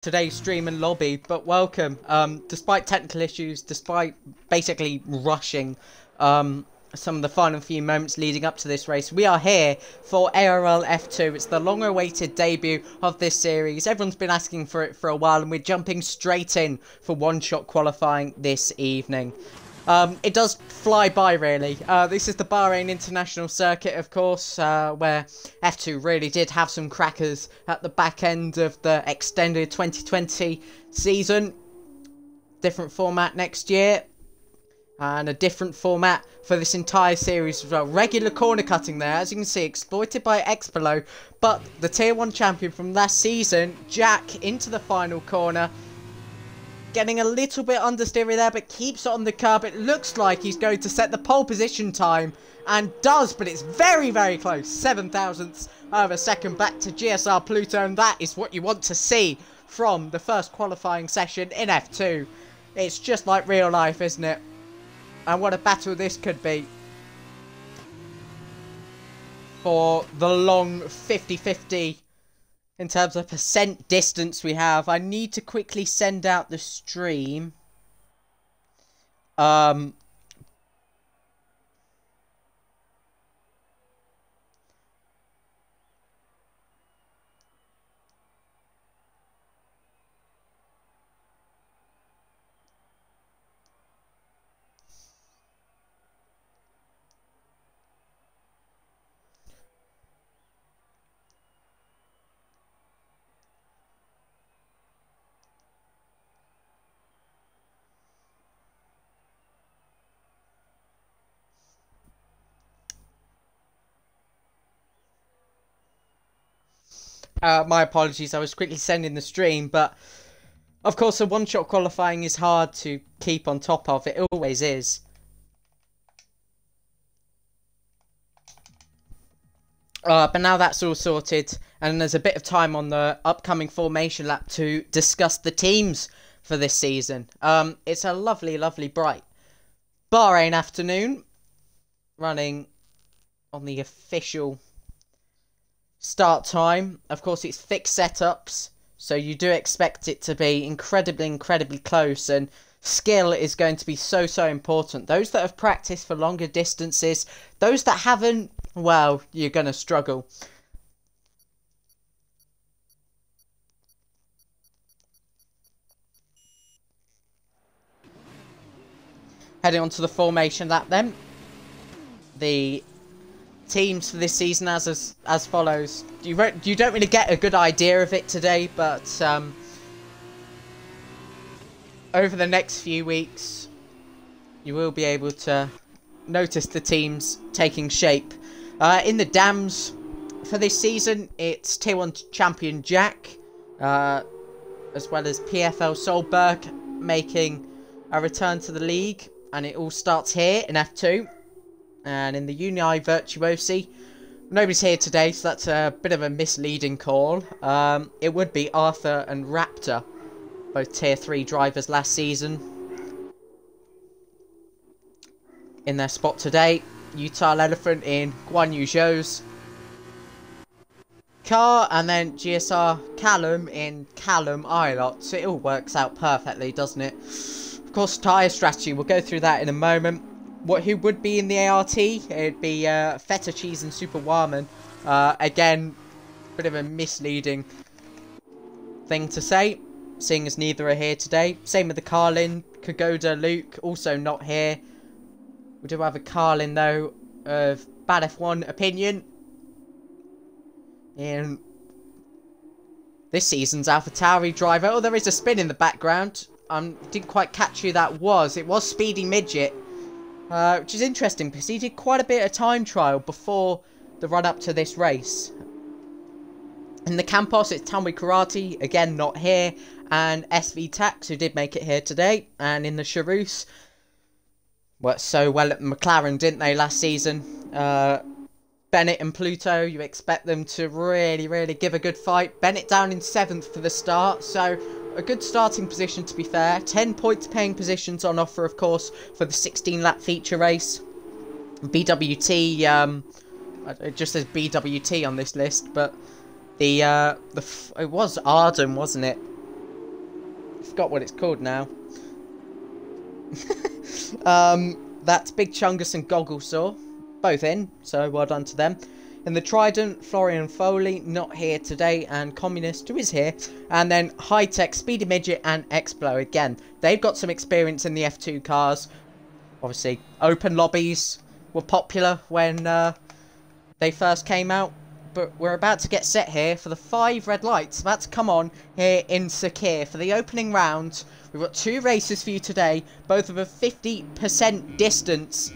today's stream and lobby, but welcome. Despite technical issues, despite basically rushing some of the final few moments leading up to this race, we are here for ARL F2. It's the long-awaited debut of this series. Everyone's been asking for it for a while, and we're jumping straight in for one-shot qualifying this evening. It does fly by, really. This is the Bahrain International Circuit, of course, where F2 really did have some crackers at the back end of the extended 2020 season. Different format next year, and a different format for this entire series as well. Regular corner cutting there, as you can see, exploited by Expolo, but the Tier 1 champion from last season, Jack, into the final corner. Getting a little bit understeery there, but keeps it on the curb. It looks like he's going to set the pole position time, and does, but it's very, very close. 7 thousandths of a second back to GSR Pluto, and that is what you want to see from the first qualifying session in F2. It's just like real life, isn't it? And what a battle this could be for the long 50-50 in terms of percent distance we have. I need to quickly send out the stream. My apologies, I was quickly sending the stream, but of course a one-shot qualifying is hard to keep on top of. It always is. But now that's all sorted, and there's a bit of time on the upcoming formation lap to discuss the teams for this season. It's a lovely, lovely bright Bahrain afternoon, running on the official start time. Of course, it's fixed setups, so you do expect it to be incredibly close, and skill is going to be so important. Those that have practiced for longer distances, those that haven't, well, you're going to struggle. Heading on to the formation lap then. The teams for this season as follows. You don't really get a good idea of it today, but over the next few weeks you will be able to notice the teams taking shape. In the dams for this season, it's Tier 1 champion Jack, as well as PFL Solberg making a return to the league, and it all starts here in F2. And in the Uni Virtuosi, nobody's here today, so that's a bit of a misleading call. It would be Arthur and Raptor, both Tier 3 drivers last season, in their spot today. Utah Elephant in Guan Yu Zhou's car, and then GSR Callum in Callum Ilott. So it all works out perfectly, doesn't it? Of course, tyre strategy, we'll go through that in a moment. Who would be in the ART? It'd be Feta Cheese and Super Warman. Again, bit of a misleading thing to say, seeing as neither are here today. Same with the Carlin. Kagoda Luke, also not here. We do have a Carlin, though, of Bad F1 opinion in this season's AlphaTauri driver. Oh, there is a spin in the background. Didn't quite catch who that was. It was Speedy Midget. Which is interesting, because he did quite a bit of time trial before the run-up to this race. In the Campos, it's Tanwi Karate, again not here, and SV Tax, who did make it here today. And in the Charus, worked so well at McLaren, didn't they, last season? Bennett and Pluto, you expect them to really give a good fight. Bennett down in 7th for the start, so a good starting position, to be fair. 10 points paying positions on offer, of course, for the 16-lap feature race. BWT, it just says BWT on this list, but it was Arden, wasn't it? Forgot what it's called now. That's Big Chungus and Gogglesaw, both in, so well done to them. In the Trident, Florian Foley, not here today, and Communist, who is here. And then High Tech, Speedy Midget, and Explo again. They've got some experience in the F2 cars. Obviously, open lobbies were popular when they first came out. But we're about to get set here for the 5 red lights about to come on here in Sakhir for the opening round. We've got 2 races for you today, both of a 50% distance.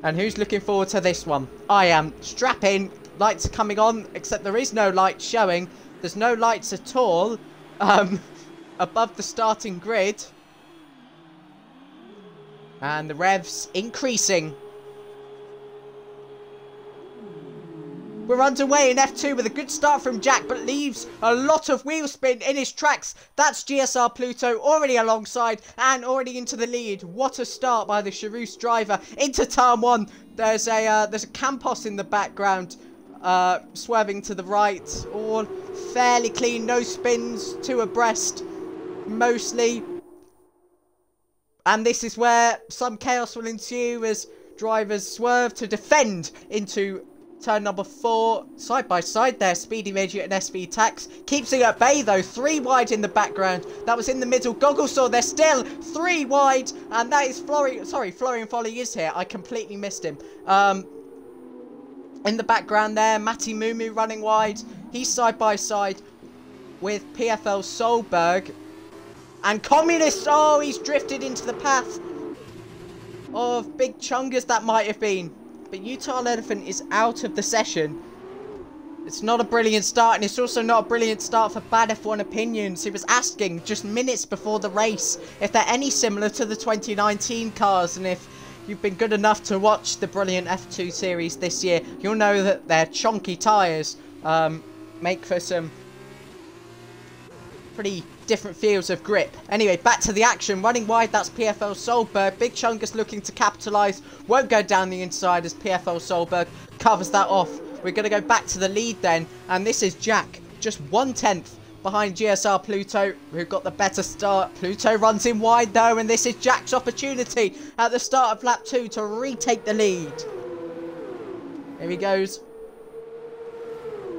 And who's looking forward to this one? I am. Strap in. Lights are coming on, except there is no light showing. There's no lights at all above the starting grid. And the revs increasing. We're underway in F2 with a good start from Jack, but leaves a lot of wheel spin in his tracks. That's GSR Pluto already alongside and already into the lead. What a start by the Charus driver into turn 1. There's a Campos in the background, swerving to the right. All fairly clean, no spins, 2 abreast mostly. And this is where some chaos will ensue as drivers swerve to defend into turn number 4, side by side there, Speedy Midget and SV Tax. Keeps it at bay though, 3 wide in the background. That was in the middle. Gogglesaw, they're still 3 wide. And that is Florian Foley is here. I completely missed him. In the background there, Matty Mumu running wide. He's side by side with PFL Solberg. And Communist, oh, he's drifted into the path of Big Chungus, that might have been. But Utah Elephant is out of the session. It's not a brilliant start, and it's also not a brilliant start for Bad F1 Opinions. He was asking just minutes before the race if they're any similar to the 2019 cars, and if you've been good enough to watch the brilliant F2 series this year, you'll know that their chonky tyres make for some pretty different fields of grip. Anyway, back to the action. Running wide, that's PFL Solberg. Big Chungus looking to capitalise. Won't go down the inside as PFL Solberg covers that off. We're going to go back to the lead then. And this is Jack, just 1/10 behind GSR Pluto, who got the better start. Pluto runs in wide though, and this is Jack's opportunity at the start of lap 2 to retake the lead. Here he goes.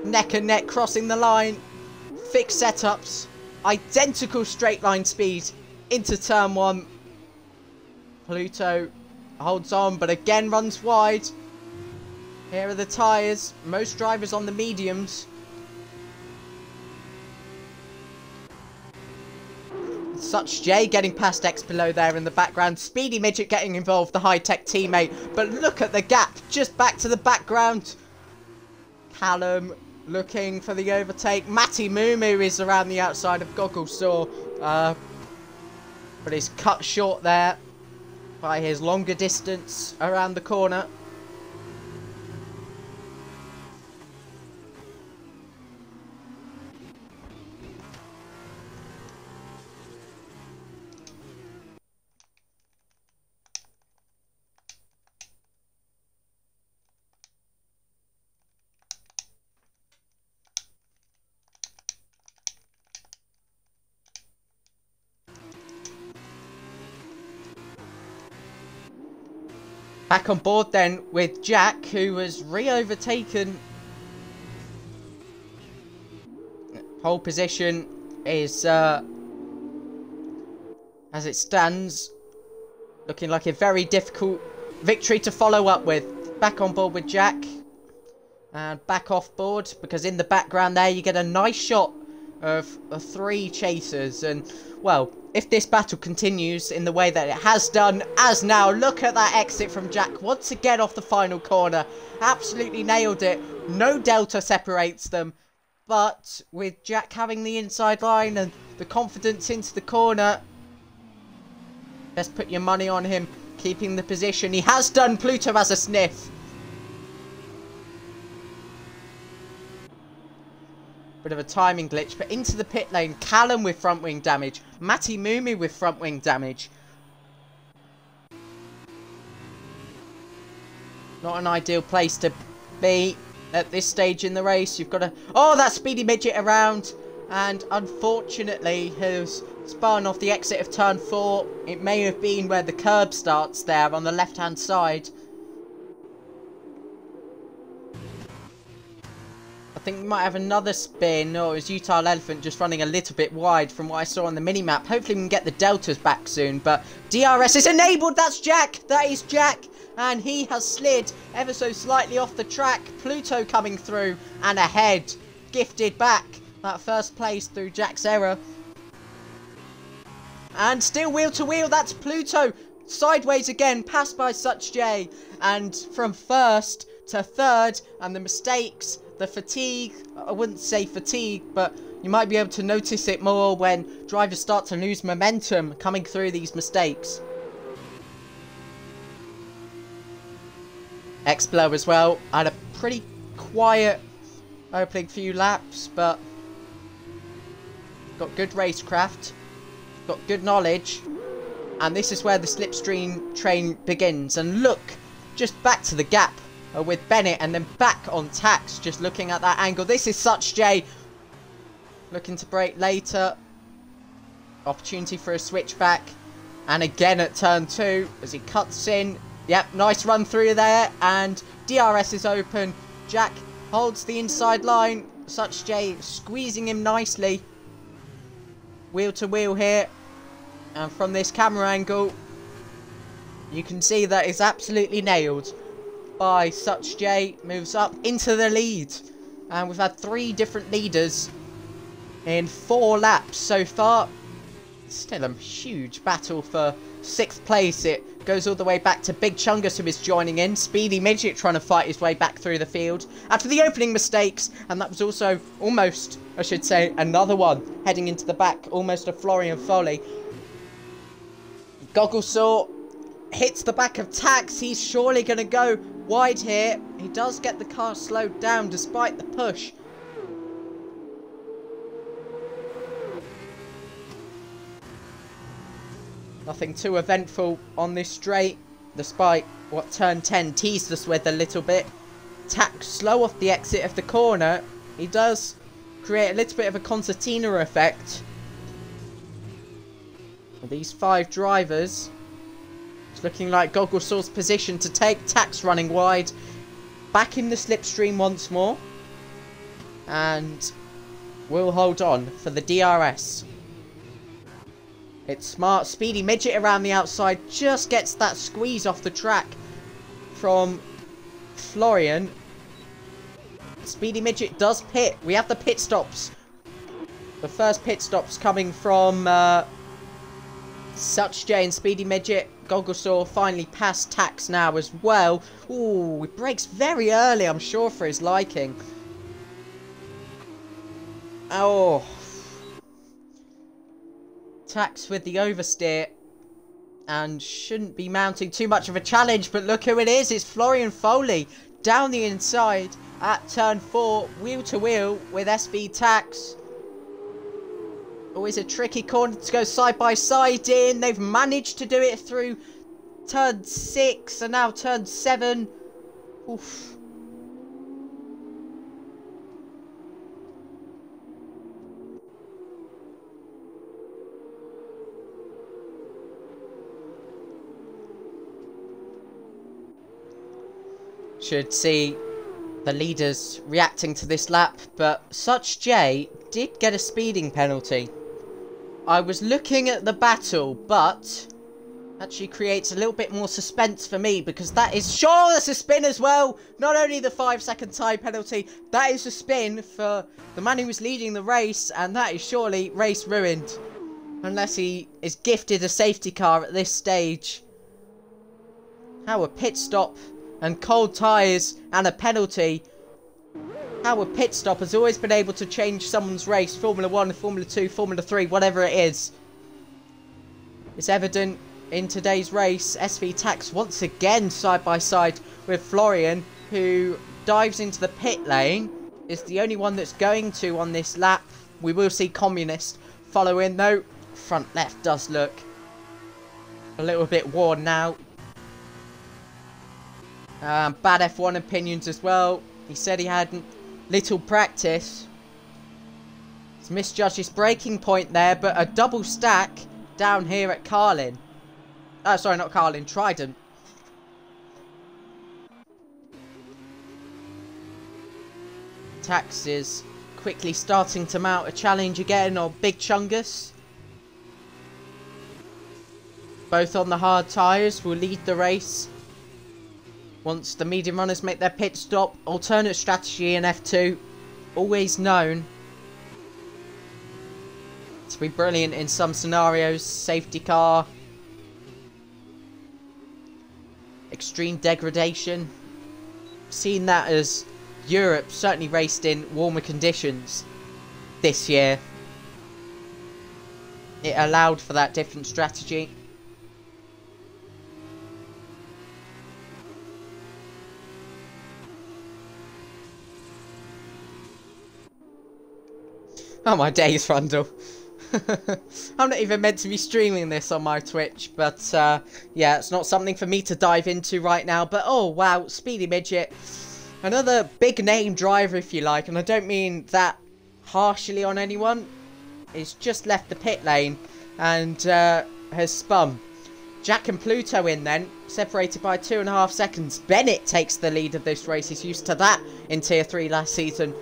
Neck and neck, crossing the line. Fixed setups. Identical straight line speed into turn 1. Pluto holds on, but again runs wide. Here are the tyres. Most drivers on the mediums. Such J getting past X below there in the background. Speedy Midget getting involved, the high-tech teammate. But look at the gap, just back to the background. Callum looking for the overtake. Matty Mumu is around the outside of Gogglesaw, but he's cut short there by his longer distance around the corner. Back on board then with Jack, who was re-overtaken. Pole position is, as it stands, looking like a very difficult victory to follow up with. Back on board with Jack. And back off board, because in the background there you get a nice shot of 3 chasers. And, well, if this battle continues in the way that it has done, as now, look at that exit from Jack once again off the final corner. Absolutely nailed it. No delta separates them. But with Jack having the inside line and the confidence into the corner, best put your money on him keeping the position. He has done. Pluto has a sniff. Bit of a timing glitch, but into the pit lane. Callum with front wing damage. Matty Mumu with front wing damage. Not an ideal place to be at this stage in the race. You've got to... Oh, that Speedy Midget around. And unfortunately, has spun off the exit of turn 4. It may have been where the curb starts there on the left-hand side. I think we might have another spin. Oh, it's Utah Elephant just running a little bit wide from what I saw on the mini-map. Hopefully we can get the deltas back soon, but DRS is enabled. That's Jack. That is Jack. And he has slid ever so slightly off the track. Pluto coming through and ahead. Gifted back that first place through Jack's error. And still wheel to wheel. That's Pluto. Sideways again. Passed by Such J. And from first to third. And the mistakes, the fatigue. I wouldn't say fatigue, but you might be able to notice it more when drivers start to lose momentum coming through these mistakes. X-Blow as well. Had a pretty quiet opening few laps, but got good racecraft, got good knowledge, and this is where the slipstream train begins. And look, just back to the gap with Bennett, and then back on Tax, just looking at that angle. This is Such J looking to brake later. Opportunity for a switchback, and again at turn 2 as he cuts in. Yep, nice run through there, and DRS is open. Jack holds the inside line. Such J squeezing him nicely. Wheel to wheel here. And from this camera angle, you can see that it's absolutely nailed by Such J. Moves up into the lead. And we've had 3 different leaders in 4 laps so far. Still a huge battle for 6th place. It goes all the way back to Big Chungus, who is joining in. Speedy Midget trying to fight his way back through the field after the opening mistakes, and that was also almost, I should say, another one heading into the back, almost a Florian Foley. Gogglesaw hits the back of Tax. He's surely going to go wide here. He does get the car slowed down despite the push. Nothing too eventful on this straight, despite what turn 10 teased us with a little bit. Tax slow off the exit of the corner. He does create a little bit of a concertina effect. With these 5 drivers, it's looking like Gogglesaw's position to take. Tax running wide. Back in the slipstream once more. And we'll hold on for the DRS. It's smart. Speedy Midget around the outside just gets that squeeze off the track from Florian. Speedy Midget does pit. We have the pit stops. The first pit stops coming from Such J and Speedy Midget. Gogglesaw finally past Tax now as well. Ooh, he brakes very early, I'm sure, for his liking. Oh. Tax with the oversteer, and shouldn't be mounting too much of a challenge, but look who it is. It's Florian Foley down the inside at turn 4, wheel to wheel with SV Tax. Always a tricky corner to go side by side in. They've managed to do it through turn 6 and now turn 7. Oof. Should see the leaders reacting to this lap, but Such J did get a speeding penalty. I was looking at the battle, but actually creates a little bit more suspense for me, because that is, sure, that's a spin as well. Not only the 5-second time penalty, that is a spin for the man who was leading the race, and that is surely race ruined. Unless he is gifted a safety car at this stage. How a pit stop and cold tyres and a penalty. How a pit stop has always been able to change someone's race. Formula 1, Formula 2, Formula 3, whatever it is. It's evident in today's race. SV Tax once again side by side with Florian, who dives into the pit lane. Is the only one that's going to on this lap. We will see Communist follow in though. Front left does look a little bit worn now. Bad F1 opinions as well. He said he had little practice. He's misjudged his braking point there, but a double stack down here at Carlin. Oh, sorry, not Carlin, Trident. Tax is quickly starting to mount a challenge again on Big Chungus. Both on the hard tyres will lead the race. Once the medium runners make their pit stop, alternate strategy in F2, always known to be brilliant in some scenarios. Safety car, extreme degradation. Seen that as Europe certainly raced in warmer conditions this year. It allowed for that different strategy. Oh my days, Rundle. I'm not even meant to be streaming this on my Twitch, but yeah, it's not something for me to dive into right now. But oh wow, Speedy Midget, another big name driver if you like, and I don't mean that harshly on anyone. He's just left the pit lane and has spun. Jack and Pluto in then, separated by 2.5 seconds. Bennett takes the lead of this race. He's used to that in Tier 3 last season.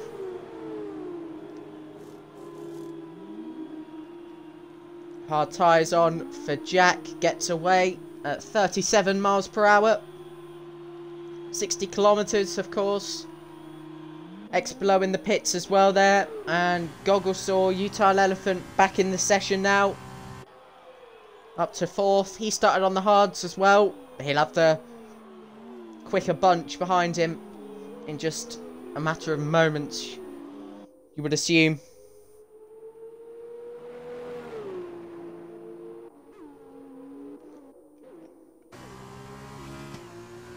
Hard tyres on for Jack, gets away at 37 miles per hour. 60 kilometres, of course. X-Below in the pits as well there. And Gogglesaw, Utah Elephant back in the session now. Up to 4th. He started on the hards as well. He'll have the quicker bunch behind him in just a matter of moments, you would assume.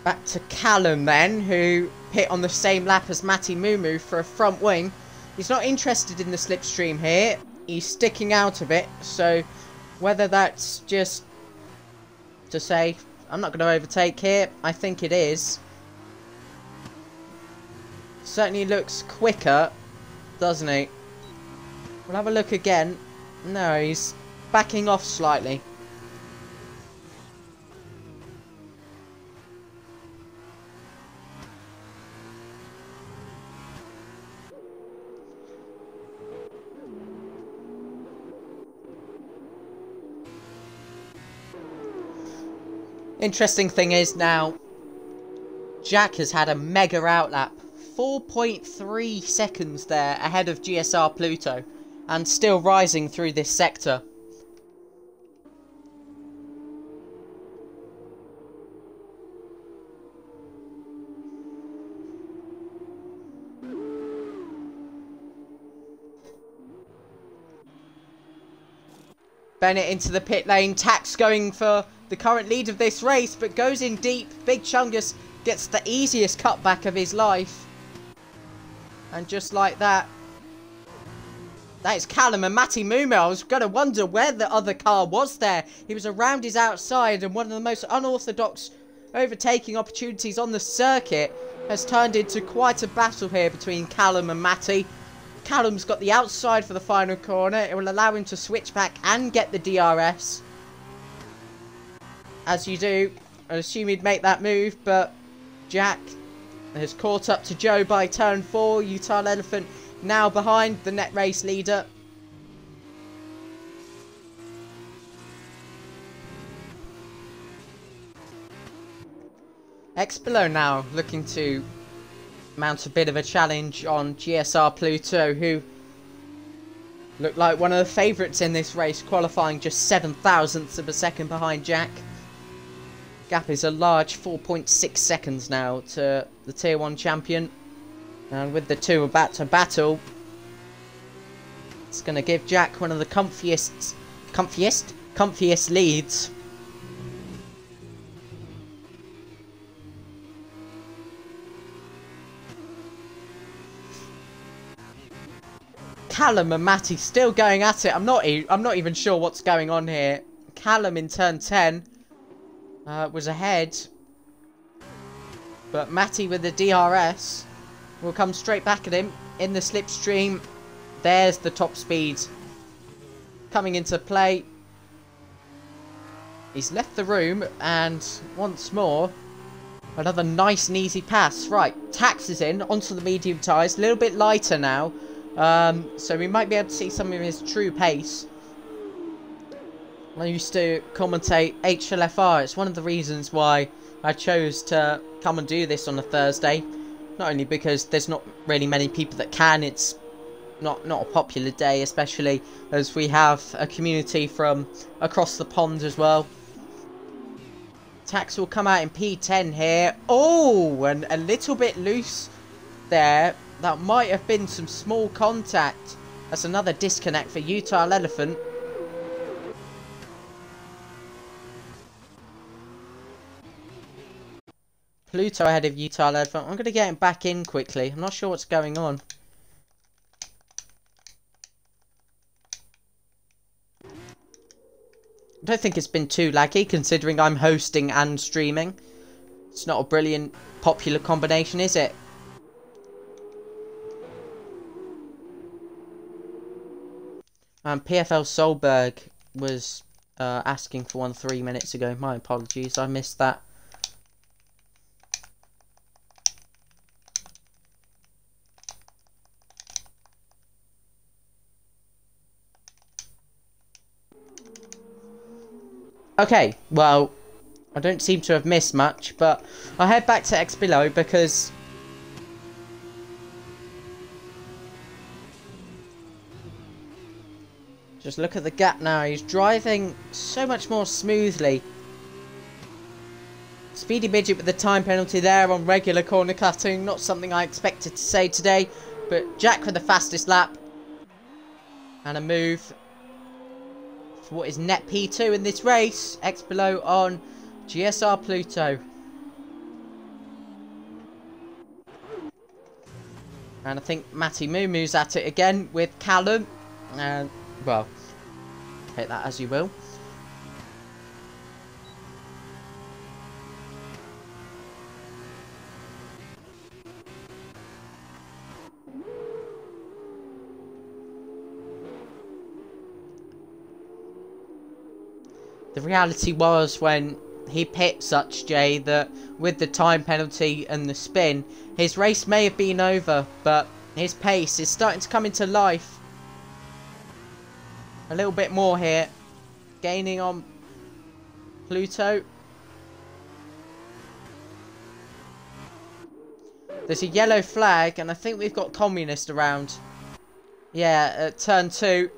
Back to Callum then, who pit on the same lap as Matty Mumu for a front wing. He's not interested in the slipstream here. He's sticking out of it. So whether that's just to say, I'm not going to overtake here, I think it is. Certainly looks quicker, doesn't he? We'll have a look again. No, he's backing off slightly. Interesting thing is now, Jack has had a mega outlap. 4.3 seconds there ahead of GSR Pluto. And still rising through this sector. Bennett into the pit lane. Tax going for the current lead of this race, but goes in deep. Big Chungus gets the easiest cutback of his life. And just like that, that is Callum and Matty Mumu. I was going to wonder where the other car was there. He was around his outside, and one of the most unorthodox overtaking opportunities on the circuit has turned into quite a battle here between Callum and Matty. Callum's got the outside for the final corner. It will allow him to switch back and get the DRS. As you do, I assume he'd make that move, but Jack has caught up to Joe by turn 4. Utah Elephant now behind the net race leader. X-Below now looking to mount a bit of a challenge on GSR Pluto, who looked like one of the favourites in this race, qualifying just 7 thousandths of a second behind Jack. Gap is a large 4.6 seconds now to the Tier 1 champion. And with the two about to battle, it's going to give Jack one of the comfiest leads. Callum and Matty still going at it. I'm not even sure what's going on here. Callum in turn 10 was ahead, but Matty with the DRS will come straight back at him in the slipstream. There's the top speed coming into play. He's left the room, and once more, another nice and easy pass. Right, Tax is in onto the medium tyres, a little bit lighter now, so we might be able to see some of his true pace. I used to commentate HLFR. It's one of the reasons why I chose to come and do this on a Thursday. Not only because there's not really many people that can, it's not a popular day, especially as we have a community from across the pond as well. Tax will come out in P10 here. Oh, and a little bit loose there. That might have been some small contact. That's another disconnect for Utah Elephant. Pluto ahead of Utah Elephant. I'm going to get him back in quickly. I'm not sure what's going on. I don't think it's been too laggy, considering I'm hosting and streaming. It's not a brilliant popular combination, is it? PFL Solberg was asking for one 3 minutes ago. My apologies, I missed that. Okay, well, I don't seem to have missed much, but I'll head back to X below because just look at the gap now. He's driving so much more smoothly. Speedy Midget with the time penalty there on regular corner cutting. Not something I expected to say today, but Jack with the fastest lap. And a move for what is net P2 in this race. X below on GSR Pluto. And I think Matty Moomoo's at it again with Callum. And, well, take that as you will. The reality was when he pit such, Jay, that with the time penalty and the spin, his race may have been over, but his pace is starting to come into life. A little bit more here. Gaining on Pluto. There's a yellow flag, and I think we've got Communist around. Yeah, at turn 2.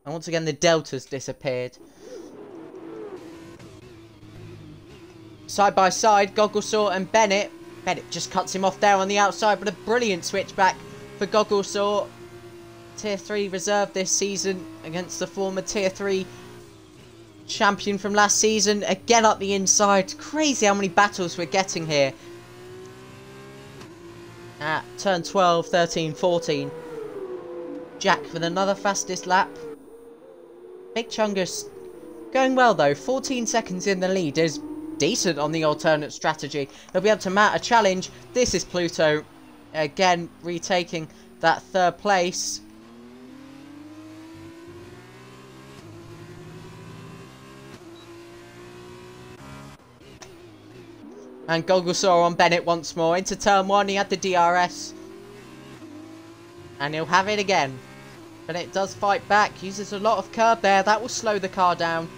And once again, the Delta's disappeared. Side by side, Gogglesaw and Bennett. Bennett just cuts him off there on the outside, but a brilliant switchback for Gogglesaw. Tier 3 reserve this season against the former Tier 3 champion from last season. Again up the inside. Crazy how many battles we're getting here. At turn 12, 13, 14. Jack with another fastest lap. Big Chungus going well though. 14 seconds in the lead is decent on the alternate strategy. He'll be able to mount a challenge. This is Pluto again retaking that third place. And Gogglesaw on Bennett once more. Into turn 1, he had the DRS. And he'll have it again. Bennett does fight back, uses a lot of curb there. That will slow the car down.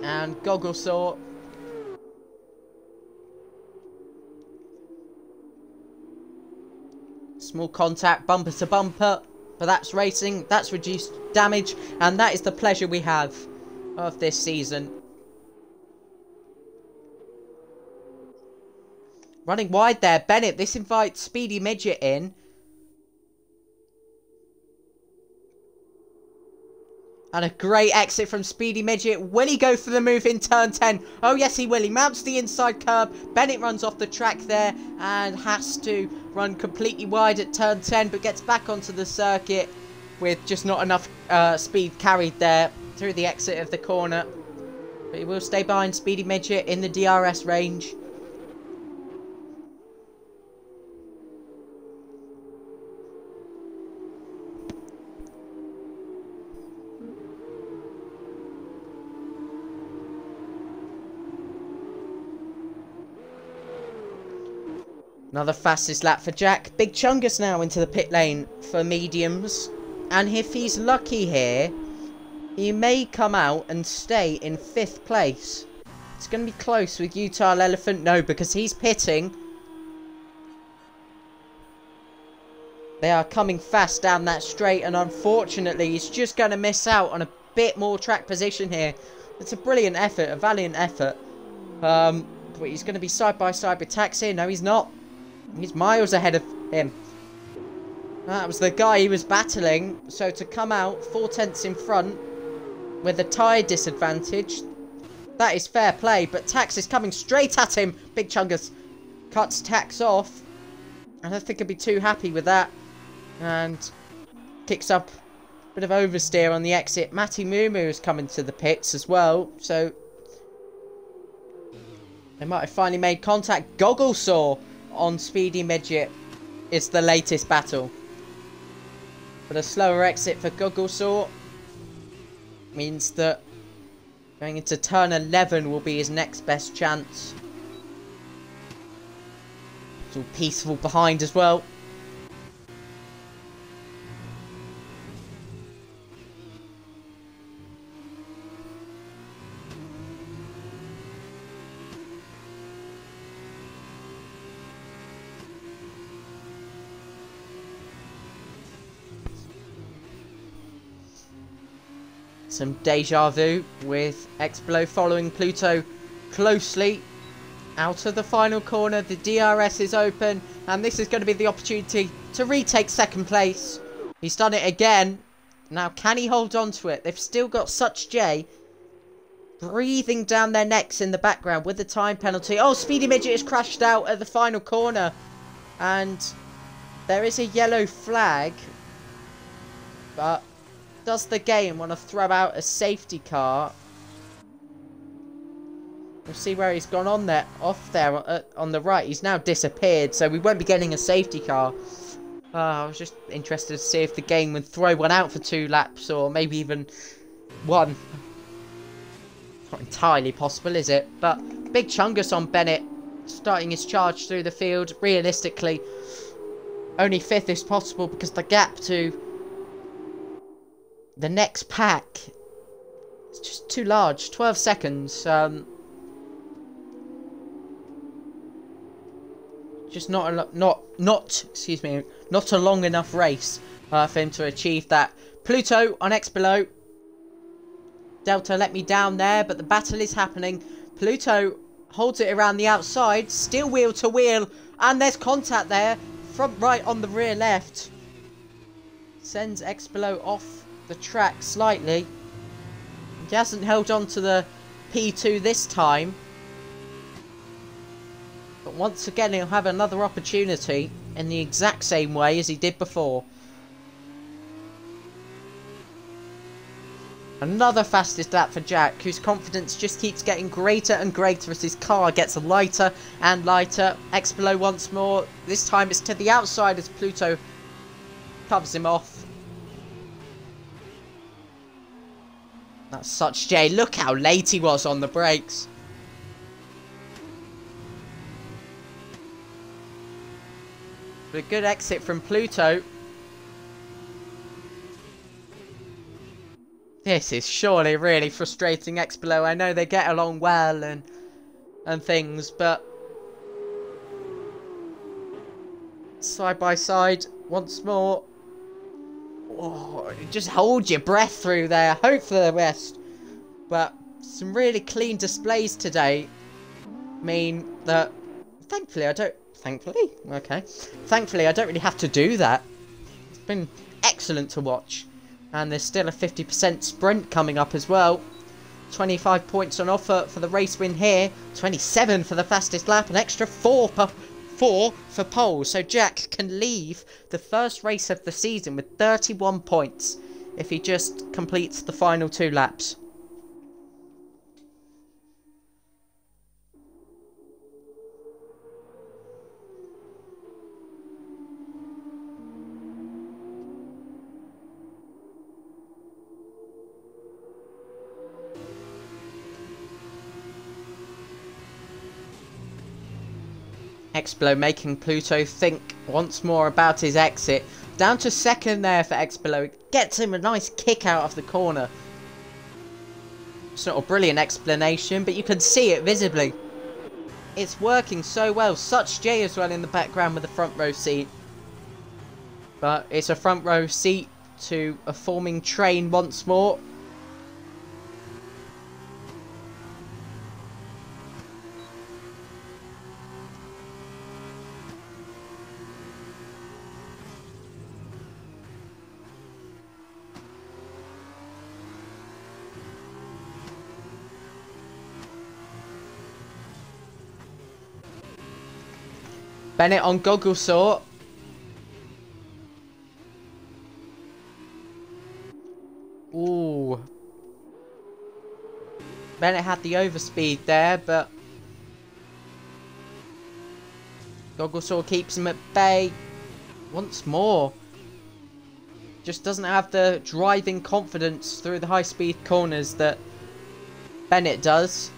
And Gogglesaw. Small contact, bumper to bumper. But that's racing, that's reduced damage. And that is the pleasure we have of this season. Running wide there, Bennett. This invites Speedy Midget in. And a great exit from Speedy Midget. Will he go for the move in turn 10? Oh, yes, he will. He mounts the inside curb. Bennett runs off the track there and has to run completely wide at turn 10, but gets back onto the circuit with just not enough speed carried there through the exit of the corner. But he will stay behind Speedy Midget in the DRS range. Another fastest lap for Jack. Big Chungus now into the pit lane for mediums. And if he's lucky here, he may come out and stay in 5th place. It's going to be close with Utah Elephant. No, because he's pitting. They are coming fast down that straight, and unfortunately he's just going to miss out on a bit more track position here. It's a brilliant effort, a valiant effort. But he's going to be side by side with Taxi. No, he's not. He's miles ahead of him. That was the guy he was battling. So to come out 4/10 in front with a tyre disadvantage, that is fair play. But Tax is coming straight at him. Big Chungus cuts Tax off. I don't think he'll be too happy with that. And kicks up a bit of oversteer on the exit. Matty Moo is coming to the pits as well. So they might have finally made contact. Gogglesaw on Speedy Midget is the latest battle. But a slower exit for Gogglesaw means that going into turn 11 will be his next best chance. It's all peaceful behind as well. Some deja vu with Explo following Pluto closely out of the final corner. The DRS is open, and this is going to be the opportunity to retake 2nd place. He's done it again. Now, can he hold on to it? They've still got Such J breathing down their necks in the background with the time penalty. Oh, Speedy Midget is crashed out at the final corner, and there is a yellow flag, but does the game want to throw out a safety car? We'll see where he's gone on there, off there on the right. He's now disappeared, so we won't be getting a safety car. I was just interested to see if the game would throw one out for 2 laps, or maybe even 1. Not entirely possible, is it? But Big Chungus on Bennett, starting his charge through the field. Realistically, only 5th is possible because the gap to the next pack is just too large. 12 seconds. Just not a long enough race for him to achieve that. Pluto on X below. Delta let me down there, but the battle is happening. Pluto holds it around the outside, still wheel to wheel, and there's contact there. Front right on the rear left. Sends X below off the track slightly. He hasn't held on to the P2 this time. But once again, he'll have another opportunity in the exact same way as he did before. Another fastest lap for Jack, whose confidence just keeps getting greater and greater as his car gets lighter and lighter. X below once more. This time it's to the outside as Pluto covers him off. That's Such J. Look how late he was on the brakes. But a good exit from Pluto. This is surely really frustrating X below. I know they get along well and things, but side by side once more. Oh, just hold your breath through there. Hope for the best. But some really clean displays today mean that thankfully I don't really have to do that. It's been excellent to watch. And there's still a 50% sprint coming up as well. 25 points on offer for the race win here. 27 for the fastest lap. An extra 4 for pole. So Jack can leave the first race of the season with 31 points if he just completes the final 2 laps. Explo making Pluto think once more about his exit. Down to second there for Explo. Gets him a nice kick out of the corner. It's not a brilliant explanation, but you can see it visibly. It's working so well. Such J as well in the background with the front row seat. But it's a front row seat to a forming train once more. Bennett on goggle saw. Ooh. Bennett had the overspeed there, but goggle saw keeps him at bay once more. Just doesn't have the driving confidence through the high-speed corners that Bennett does.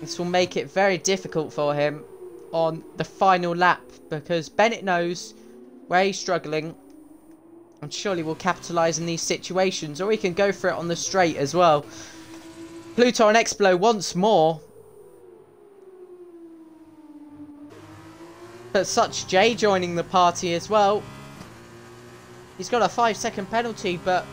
This will make it very difficult for him on the final lap, because Bennett knows where he's struggling and surely will capitalise in these situations, or he can go for it on the straight as well. Pluto and Explo once more. But Such J joining the party as well. He's got a 5-second penalty, but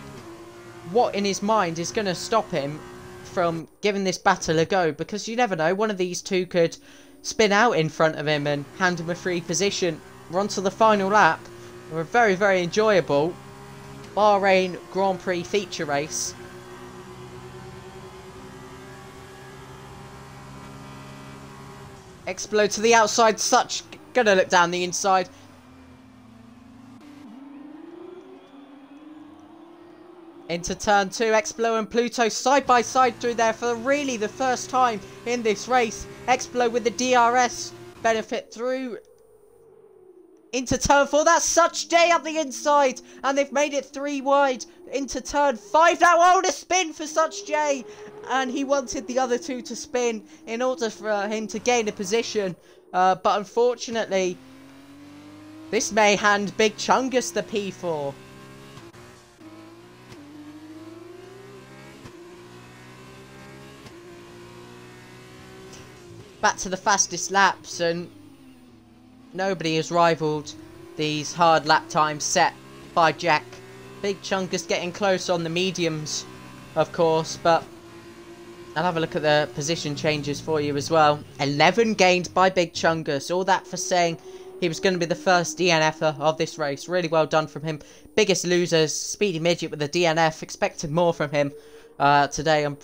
what in his mind is going to stop him from giving this battle a go? Because you never know, one of these two could spin out in front of him and hand him a free position. We're on to the final lap. We're very, very enjoyable Bahrain Grand Prix feature race. Explode to the outside. Such gonna look down the inside. Into turn 2, Explo and Pluto side by side through there for really the first time in this race. Explo with the DRS benefit through into turn 4. That's Such J up the inside, and they've made it 3 wide into turn 5 now. Oh, the spin for Such J, and he wanted the other 2 to spin in order for him to gain a position, but unfortunately this may hand Big Chungus the P4. Back to the fastest laps, and nobody has rivalled these hard lap times set by Jack. Big Chungus getting close on the mediums, of course, but I'll have a look at the position changes for you as well. 11 gained by Big Chungus. All that for saying he was going to be the first DNFer of this race. Really well done from him. Biggest losers, Speedy Midget with the DNF. Expected more from him today. I'm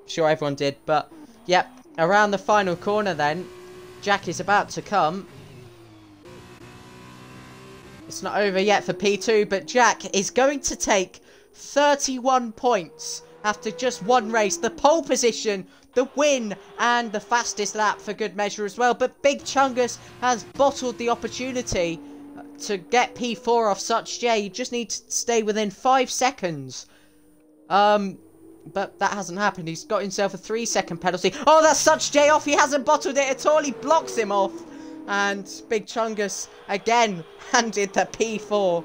sure everyone did, but yep. Around the final corner then, Jack is about to come. It's not over yet for P2, but Jack is going to take 31 points after just one race. The pole position, the win, and the fastest lap for good measure as well. But Big Chungus has bottled the opportunity to get P4 off Such J. You just need to stay within 5 seconds. But that hasn't happened. He's got himself a 3-second penalty. Oh, that's Such J off. He hasn't bottled it at all. He blocks him off. And Big Chungus again handed the P4.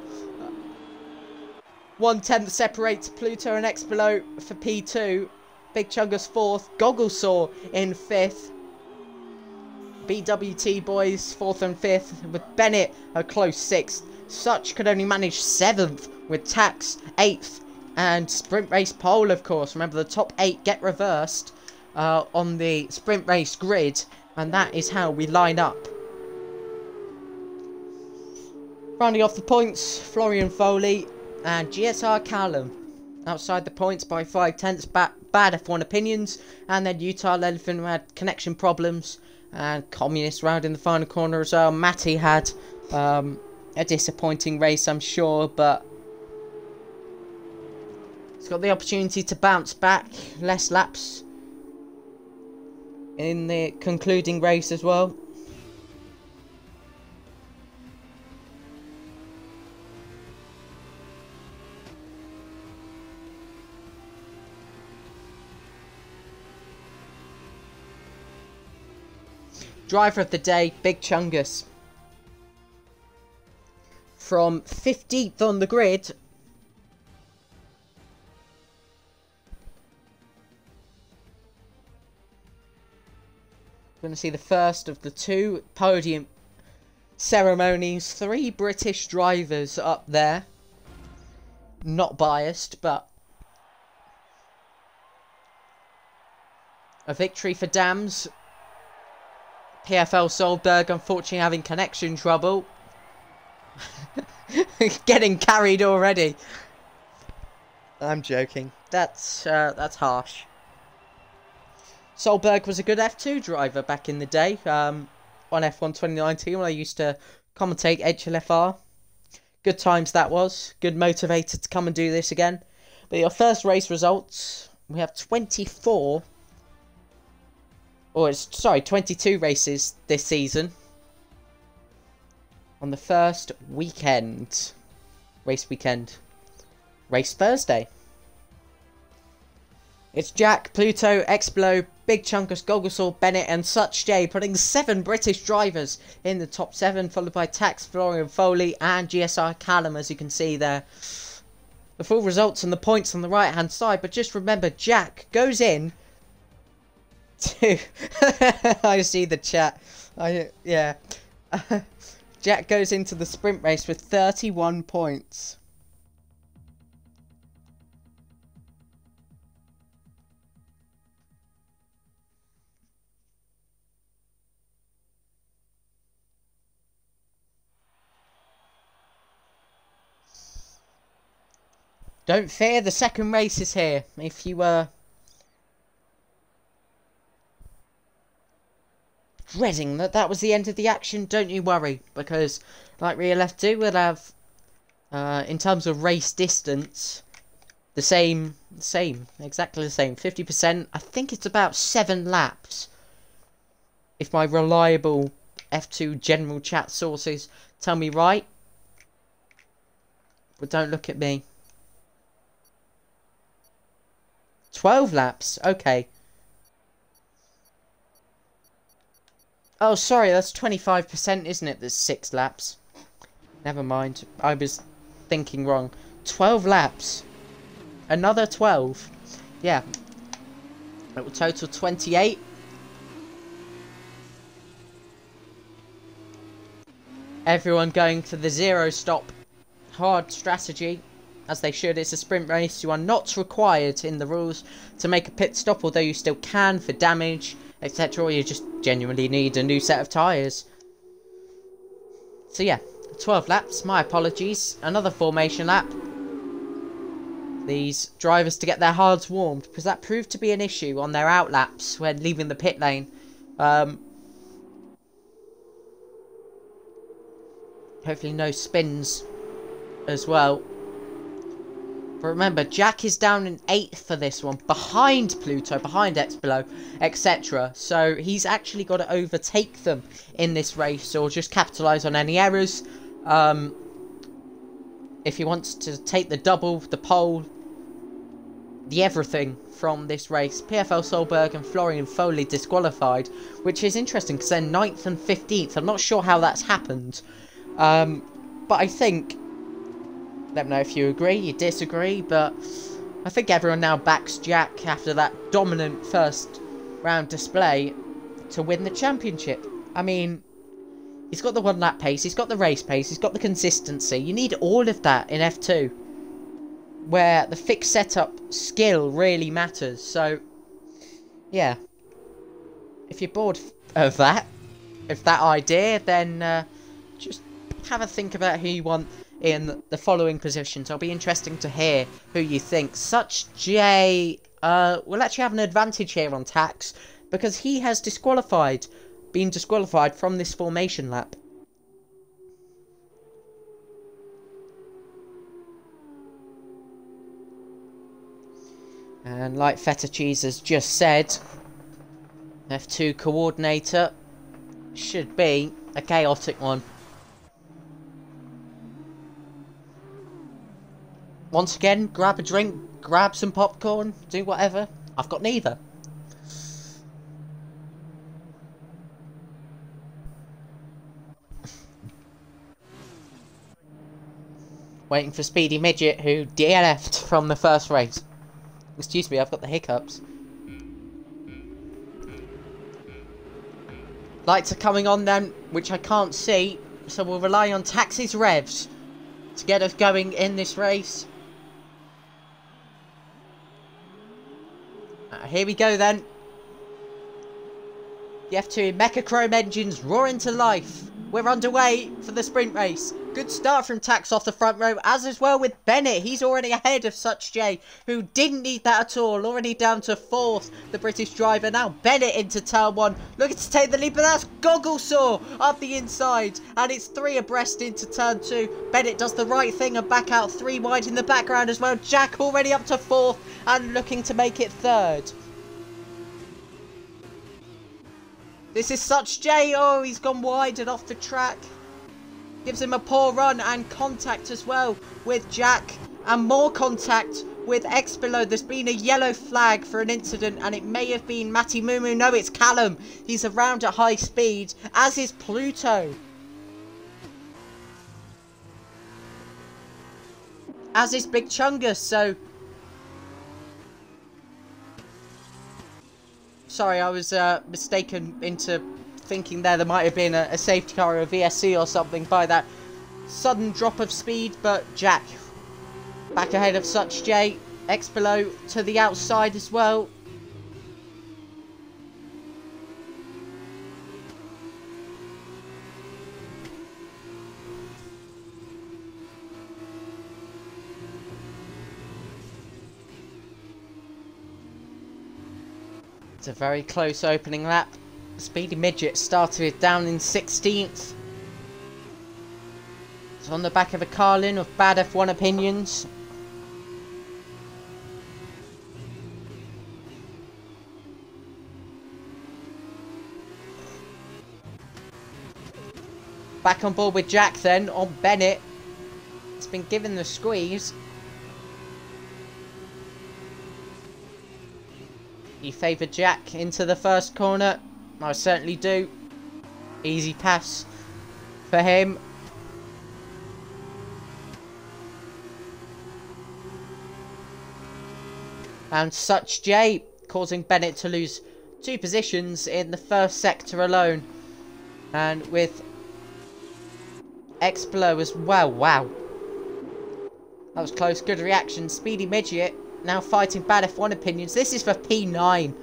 1/10 separates Pluto and Explo for P2. Big Chungus 4th. Gogglesaw in 5th. BWT boys 4th and 5th. With Bennett a close 6th. Such could only manage 7th. With Tax 8th. And sprint race pole, of course. Remember, the top 8 get reversed on the sprint race grid. And that is how we line up. Rounding off the points, Florian Foley and GSR Callum. Outside the points by 5/10. Bad F1 opinions. And then Utah Elephant, who had connection problems. And Communist round in the final corner as well. Matty had a disappointing race, I'm sure, but he's got the opportunity to bounce back. Less laps in the concluding race as well. Driver of the day, Big Chungus. From 15th on the grid. We're going to see the first of the 2 podium ceremonies. 3 British drivers up there. Not biased, but a victory for Dams. PFL Solberg unfortunately having connection trouble. Getting carried already. I'm joking. That's harsh. Solberg was a good F2 driver back in the day. On F1 2019 when I used to commentate HLFR. Good times that was. Good motivator to come and do this again. But your first race results, we have 22 races this season. On the first weekend. Race weekend. Race Thursday. It's Jack, Pluto, Explo, Big Chunkus, Gogglesall, Bennett and Such J putting 7 British drivers in the top 7, followed by Tax, Florian Foley and GSR Callum, as you can see there. The full results and the points on the right hand side, but just remember Jack goes in to... I see the chat. Yeah. Jack goes into the sprint race with 31 points. Don't fear, the second race is here. If you were dreading that was the end of the action, don't you worry, because like Real F2 will have, in terms of race distance, the same, exactly the same, 50%. I think it's about 7 laps, if my reliable F2 general chat sources tell me right. But don't look at me. 12 laps, okay. Oh, sorry, that's 25%, isn't it? There's 6 laps. Never mind, I was thinking wrong. 12 laps. Another 12. Yeah. It will total 28. Everyone going for the 0 stop hard strategy. As they should. It's a sprint race. You are not required in the rules to make a pit stop, although you still can for damage, etc. Or you just genuinely need a new set of tyres. So yeah, 12 laps. My apologies. Another formation lap. These drivers to get their hards warmed, because that proved to be an issue on their out laps when leaving the pit lane. Hopefully no spins as well. But remember, Jack is down in 8th for this one, behind Pluto, behind Explo, etc. So he's actually got to overtake them in this race, or just capitalise on any errors. If he wants to take the double, the pole, the everything from this race. PFL Solberg and Florian Foley disqualified, which is interesting because they're 9th and 15th. I'm not sure how that's happened. But I think... Let me know if you agree, you disagree, but I think everyone now backs Jack after that dominant first round display to win the championship. I mean, he's got the 1 lap pace, he's got the race pace, he's got the consistency. You need all of that in F2, where the fixed setup skill really matters. So, yeah. If you're bored of that, idea, then just have a think about who you want in the following positions. It'll be interesting to hear who you think. Such J will actually have an advantage here on Tax, because he has been disqualified from this formation lap. And like Feta Cheese has just said, F2 coordinator should be a chaotic one. Once again, grab a drink, grab some popcorn, do whatever. I've got neither. Waiting for Speedy Midget, who DNF'd from the first race. Excuse me, I've got the hiccups. Lights are coming on then, which I can't see, so we'll rely on Taxi's revs to get us going in this race. Here we go then. The F2 Mechachrome engines roar into life. We're underway for the sprint race. Good start from Tax off the front row, as well with Bennett. He's already ahead of Such J, who didn't need that at all. Already down to 4th, the British driver. Now Bennett into turn 1, looking to take the lead, but that's Gogglesaw up the inside. And it's 3 abreast into turn 2. Bennett does the right thing and back out 3 wide in the background as well. Jack already up to 4th and looking to make it 3rd. This is Such J. Oh, he's gone wide and off the track. Gives him a poor run and contact as well with Jack. And more contact with Expilo. There's been a yellow flag for an incident and it may have been Matty Mumu. No, it's Callum. He's around at high speed, as is Pluto. As is Big Chungus, so... Sorry, I was mistaken into thinking there might have been a safety car or a VSC or something by that sudden drop of speed, but Jack back ahead of Such J. Expilo to the outside as well. It's a very close opening lap. Speedy Midget started down in 16th. It's on the back of a Carlin of bad F1 opinions. Back on board with Jack then on Bennett. It's been given the squeeze. He favoured Jack into the first corner. I certainly do. Easy pass for him. And Such J causing Bennett to lose 2 positions in the first sector alone. And with Explo as well. Wow. That was close. Good reaction. Speedy Midget now fighting bad F1 opinions. This is for P9.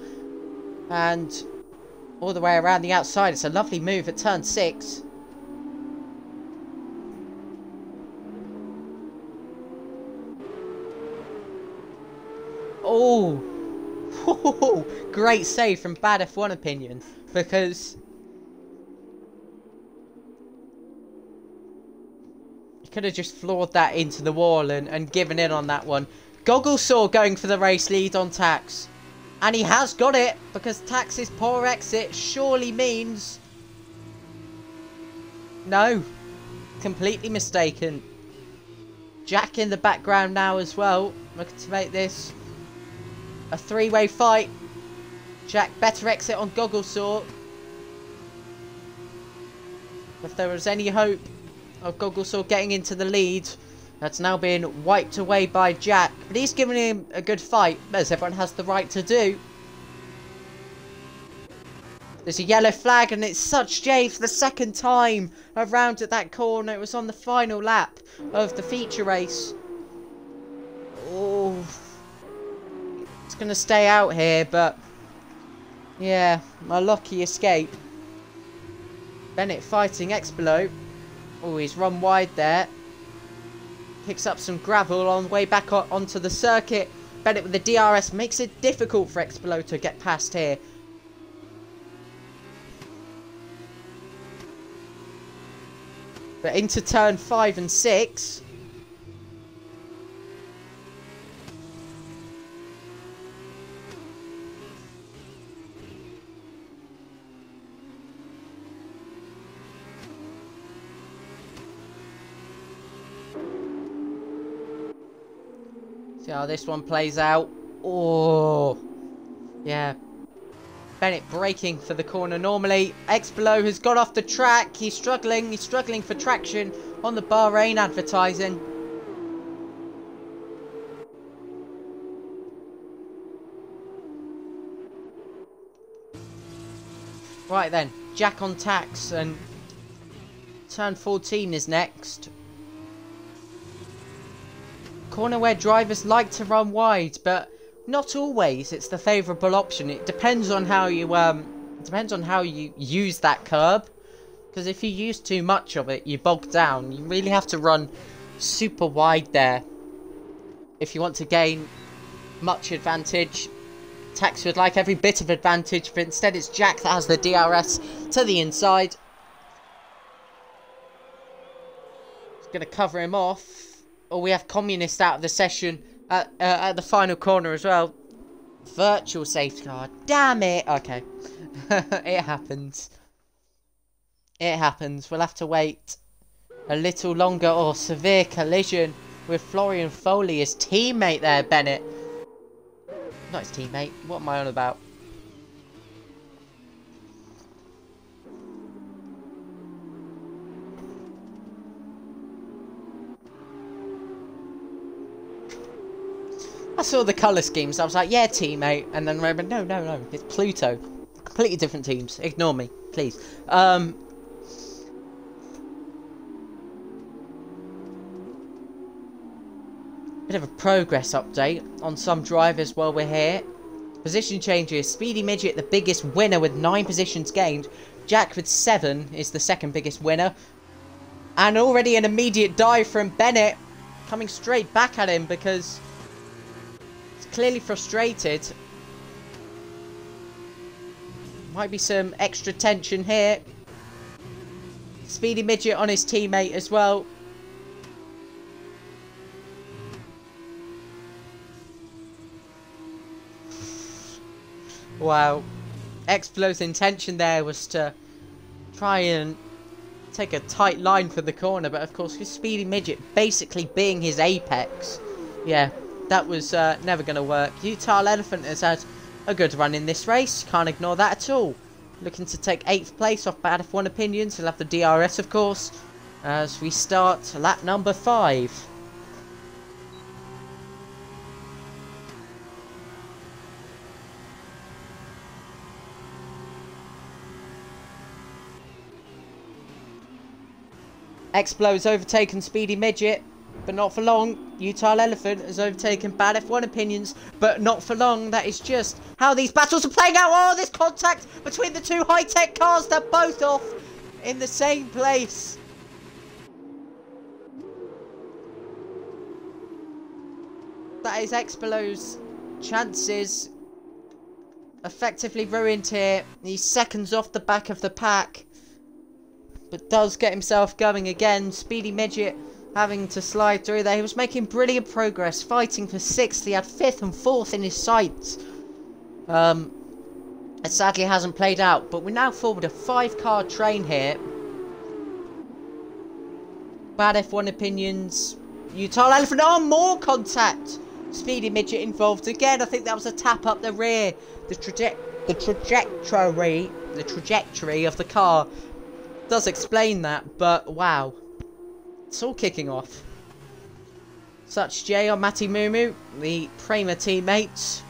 And all the way around the outside. It's a lovely move at turn 6. Oh, great save from bad F1 opinion, because he could have just floored that into the wall and given in on that one. Gogglesaw going for the race lead on Tax. And he has got it, because Tax's poor exit surely means... No. Completely mistaken. Jack in the background now as well, looking to make this a 3-way fight. Jack better exit on Gogglesaw. If there was any hope of Gogglesaw getting into the lead, that's now been wiped away by Jack. But he's giving him a good fight, as everyone has the right to do. There's a yellow flag and it's Such J for the second time around at that corner. It was on the final lap of the feature race. Oh, it's going to stay out here, but yeah, my lucky escape. Bennett fighting Expilo. Oh, he's run wide there. Picks up some gravel on the way back onto the circuit. Bennett with the DRS makes it difficult for Expilo to get past here. But into turn 5 and 6. See how this one plays out. Oh, yeah. Bennett braking for the corner normally. Expilo has got off the track. He's struggling for traction on the Bahrain advertising. Right then, Jack on tax, and turn 14 is next. Corner where drivers like to run wide, but not always. It's the favourable option. It depends on how you use that curb. Because if you use too much of it, you bog down. You really have to run super wide there if you want to gain much advantage. Tax would like every bit of advantage, but instead it's Jack that has the DRS to the inside. He's going to cover him off. Or we have Communist out of the session at the final corner as well. Virtual safety car. Damn it. Okay. It happens. It happens. We'll have to wait a little longer. Or severe collision with Florian Foley, his teammate there, Bennett. Not his teammate. What am I on about? I saw the colour schemes. I was like, yeah, teammate. And then remember, no. It's Pluto. Completely different teams. Ignore me, please. Bit of a progress update on some drivers while we're here. Position changes. Speedy Midget, the biggest winner with 9 positions gained. Jack with 7 is the second biggest winner. And already an immediate dive from Bennett. Coming straight back at him because he's clearly frustrated. Might be some extra tension here. Speedy Midget on his teammate as well. Wow. Explo's intention there was to try and take a tight line for the corner, but of course his Speedy Midget basically being his apex. Yeah, that was never going to work. Utah Elephant has had a good run in this race. Can't ignore that at all. Looking to take 8th place off Bad F1 Opinions. He'll have the DRS, of course, as we start lap number 5. Explo has overtaken Speedy Midget, but not for long. Utah Elephant has overtaken Bad F1 Opinions, but not for long. That is just how these battles are playing out. Oh, this contact between the two high-tech cars. They're both off in the same place. That is Explo's chances effectively ruined here. He's seconds off the back of the pack, but does get himself going again. Speedy Midget having to slide through there. He was making brilliant progress, fighting for 6th. He had 5th and 4th in his sights. It sadly hasn't played out, but we're now forward a 5-car train here. Bad F1 Opinions. Utah Elephant. Oh, more contact. Speedy Midget involved again. I think that was a tap up the rear. The trajectory of the car does explain that, but wow, it's all kicking off. Such J on Matty Mumu, the Prema teammates.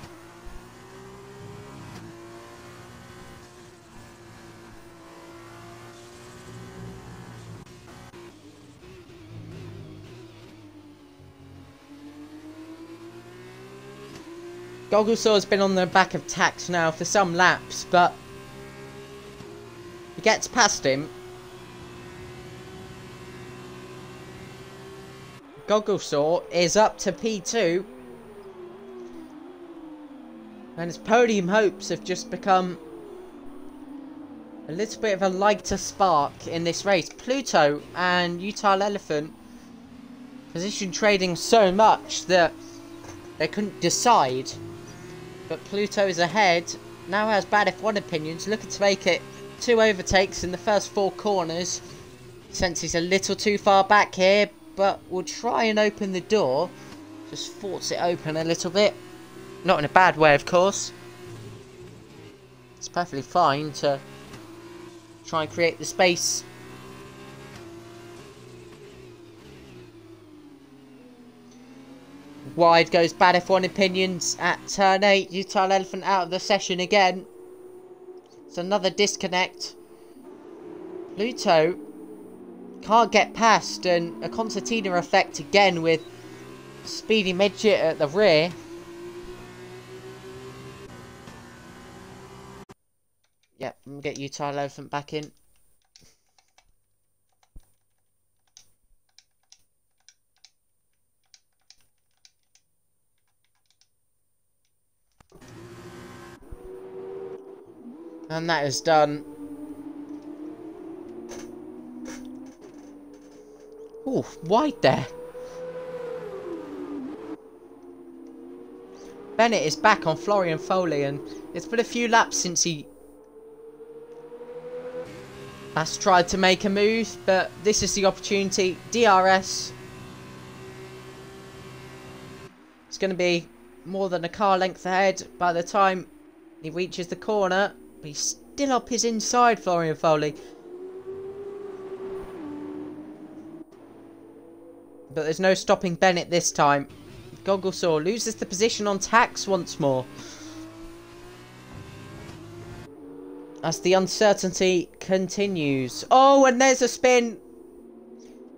Gogglesaw has been on the back of Tax now for some laps, but he gets past him. Gogglesaw is up to P2, and his podium hopes have just become a little bit of a lighter spark in this race. Pluto and Utah Elephant position trading so much that they couldn't decide, but Pluto is ahead, now has Bad F1 Opinions, looking to make it 2 overtakes in the first 4 corners. Since he's a little too far back here, but we'll try and open the door. Just force it open a little bit. Not in a bad way, of course. It's perfectly fine to try and create the space. Wide goes Bad F1 Opinions at turn 8. Utah Elephant out of the session again. It's another disconnect. Pluto can't get past, and a concertina effect again with Speedy Midget at the rear. Yep, I'm gonna get you Tile Elephant back in. And that is done. Ooh, wide there. Bennett is back on Florian Foley, and it's been a few laps since he has tried to make a move, but this is the opportunity. DRS. It's going to be more than a car length ahead by the time he reaches the corner. But he's still up his inside, Florian Foley. But there's no stopping Bennett this time. Gogglesaw loses the position on Tax once more, as the uncertainty continues. Oh, and there's a spin.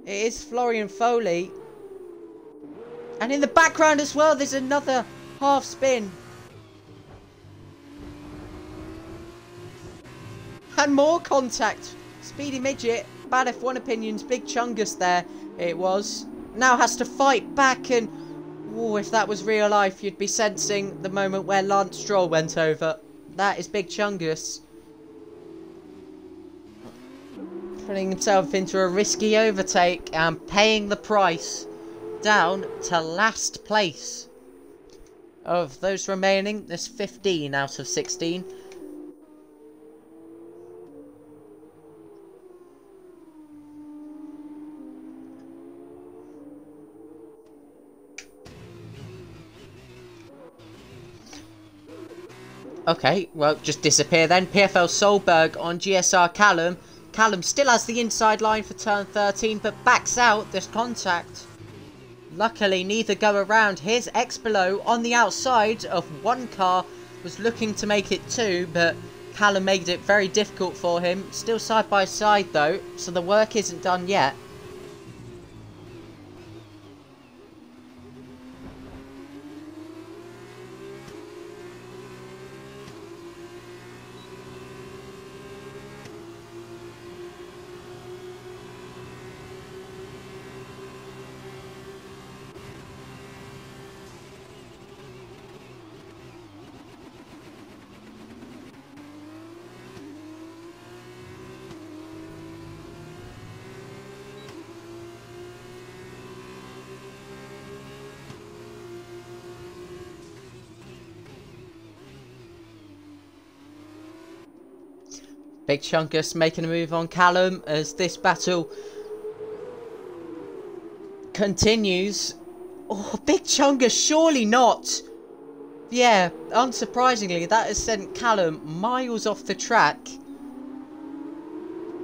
It is Florian Foley. And in the background as well, there's another half spin. And more contact. Speedy Midget, bad F1 opinions, Big Chungus there it was. Now has to fight back, and oh, if that was real life, you'd be sensing the moment where Lance Stroll went over. That is Big Chungus putting himself into a risky overtake and paying the price, down to last place. Of those remaining, there's 15 out of 16. Okay, well, just disappear then. PFL Solberg on GSR Callum. Callum still has the inside line for turn 13, but backs out this contact. Luckily, neither go around. Here's X-Below on the outside of one car. Was looking to make it two, but Callum made it very difficult for him. Still side by side though, so the work isn't done yet. Big Chungus making a move on Callum as this battle continues. Oh, Big Chungus, surely not. Yeah, unsurprisingly, that has sent Callum miles off the track.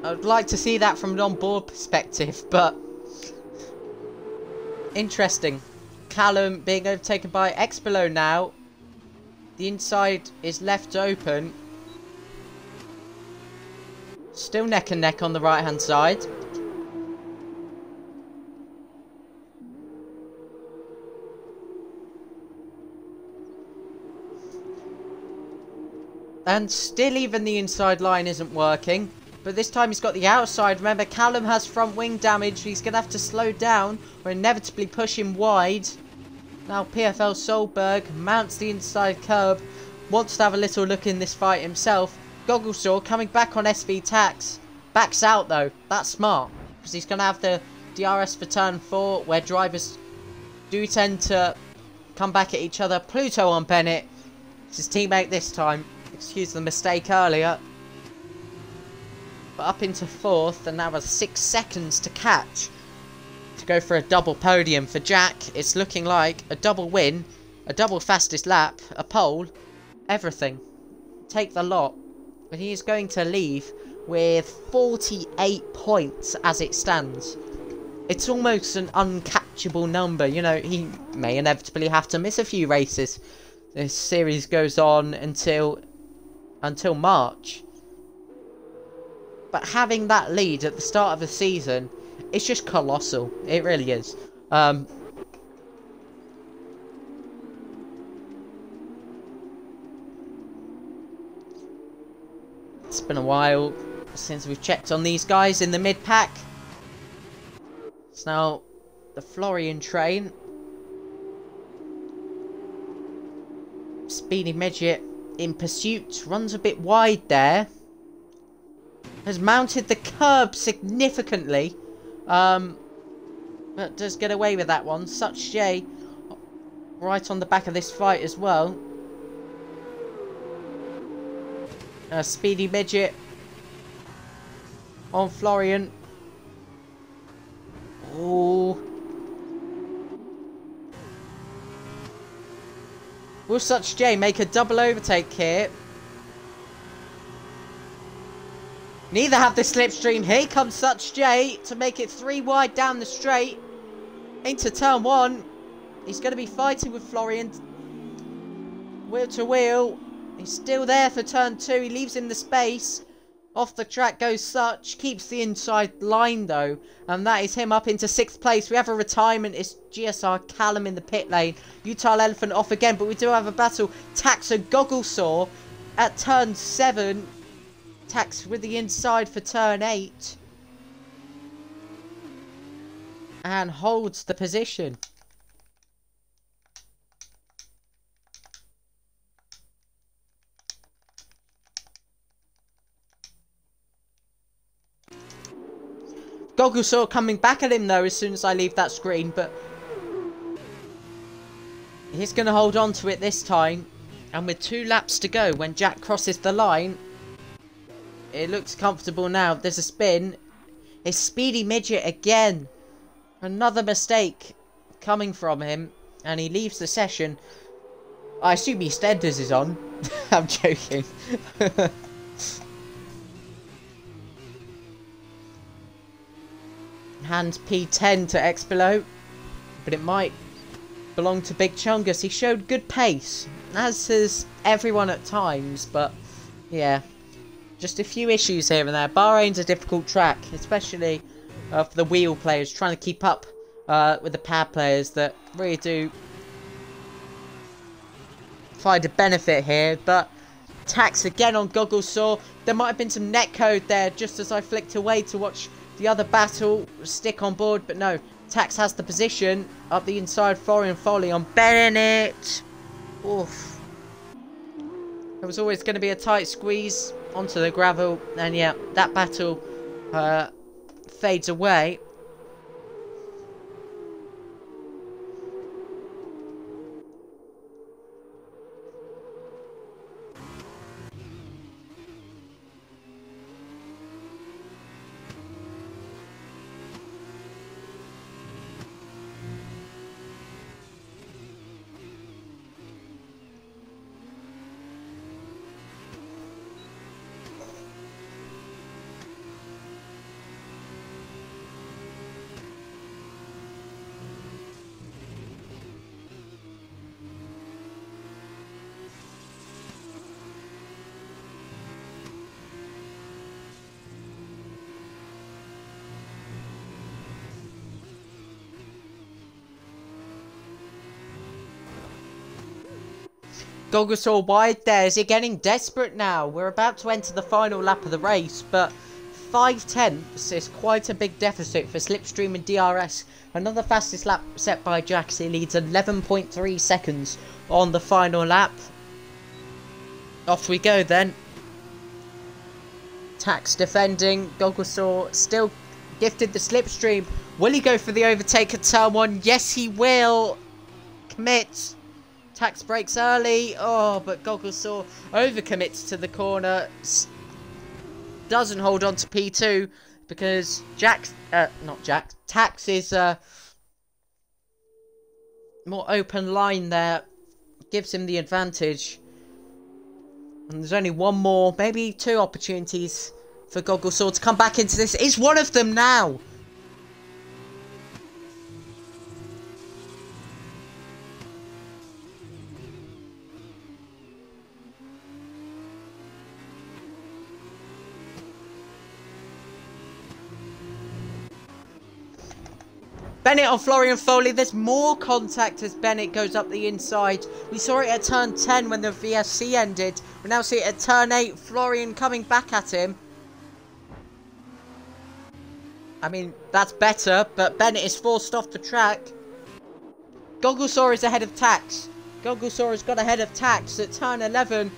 I would like to see that from an on-board perspective, but interesting. Callum being overtaken by X-Below now. The inside is left open. Still neck and neck on the right hand side. And still even the inside line isn't working. But this time he's got the outside. Remember, Callum has front wing damage. He's going to have to slow down or inevitably push him wide. Now PFL Solberg mounts the inside curb. Wants to have a little look in this fight himself. Gogglesaw coming back on SV Tax. Backs out though. That's smart. Because he's going to have the DRS for turn 4. Where drivers do tend to come back at each other. Pluto on Bennett. It's his teammate this time. Excuse the mistake earlier. But up into 4th. And now has 6 seconds to catch. To go for a double podium for Jack. It's looking like a double win. A double fastest lap. A pole. Everything. Take the lot. But he is going to leave with 48 points as it stands. It's almost an uncatchable number. You know, he may inevitably have to miss a few races. This series goes on until March. But having that lead at the start of the season, it's just colossal. It really is. It's been a while since we've checked on these guys in the mid-pack. It's now the Florian train. Speedy Midget in pursuit. Runs a bit wide there. Has mounted the curb significantly. But does get away with that one. Such J right on the back of this fight as well. Speedy Midget on Florian. Oh. Will Such J make a double overtake here? Neither have the slipstream. Here comes Such J to make it 3 wide down the straight. Into turn 1. He's going to be fighting with Florian. Wheel to wheel. He's still there for turn 2. He leaves him the space. Off the track goes Such. Keeps the inside line though. And that is him up into 6th place. We have a retirement. It's GSR Callum in the pit lane. Utah Elephant off again. But we do have a battle. Tax and Gogglesaw at turn 7. Tax with the inside for turn 8. And holds the position. Gogglesaw coming back at him though as soon as I leave that screen, but he's going to hold on to it this time. And with 2 laps to go when Jack crosses the line, it looks comfortable now. There's a spin. It's Speedy Midget again. Another mistake coming from him. And he leaves the session. I assume EastEnders is on. I'm joking. Hands P10 to Expelo. But it might belong to Big Chungus. He showed good pace. As has everyone at times. But yeah. Just a few issues here and there. Bahrain's a difficult track. Especially for the wheel players. Trying to keep up with the pad players that really do find a benefit here. But Tax again on Gogglesaw. There might have been some netcode there just as I flicked away to watch the other battle stick on board. But no, Tax has the position up the inside. Florian Foley on Bennett. Oof. There was always going to be a tight squeeze onto the gravel. And yeah, that battle fades away. Gogglesaw wide there. Is he getting desperate now? We're about to enter the final lap of the race, but 5/10 is quite a big deficit for Slipstream and DRS. Another fastest lap set by Jax. He leads 11.3 seconds on the final lap. Off we go then. Tax defending. Gogglesaw still gifted the Slipstream. Will he go for the overtake at turn 1? Yes, he will. Commit. Tax breaks early. Oh, but Gogglesaw overcommits to the corner. Doesn't hold on to P2 because Tax is more open line there. Gives him the advantage. And there's only one more, maybe 2 opportunities for Gogglesaw to come back into this. It's one of them now. Bennett on Florian Foley. There's more contact as Bennett goes up the inside. We saw it at turn 10 when the VSC ended. We now see it at turn 8. Florian coming back at him. I mean, that's better, but Bennett is forced off the track. Gogglesaur is ahead of Tax. Gogglesaur has got ahead of Tax at turn 11.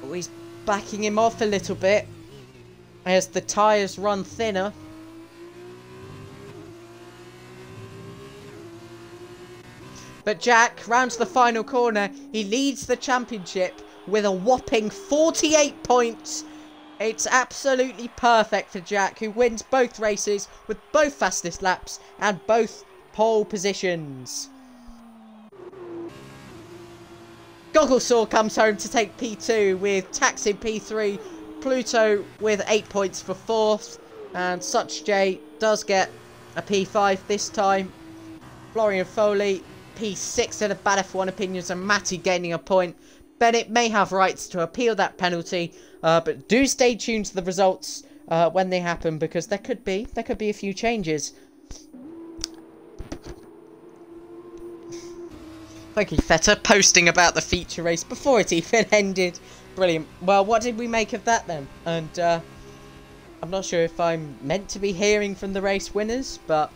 Oh, he's backing him off a little bit as the tyres run thinner. But Jack, round to the final corner, he leads the championship with a whopping 48 points. It's absolutely perfect for Jack, who wins both races with both fastest laps and both pole positions. Gogglesaur comes home to take P2 with Tax in P3, Pluto with 8 points for 4th, and Such J does get a P5 this time. Florian Foley P6 in a bad F1 opinions, and Matty gaining a point. Bennett may have rights to appeal that penalty, but do stay tuned to the results when they happen, because there could be a few changes. Thank you, Feta, posting about the feature race before it even ended. Brilliant. Well, what did we make of that then? And I'm not sure if I'm meant to be hearing from the race winners, but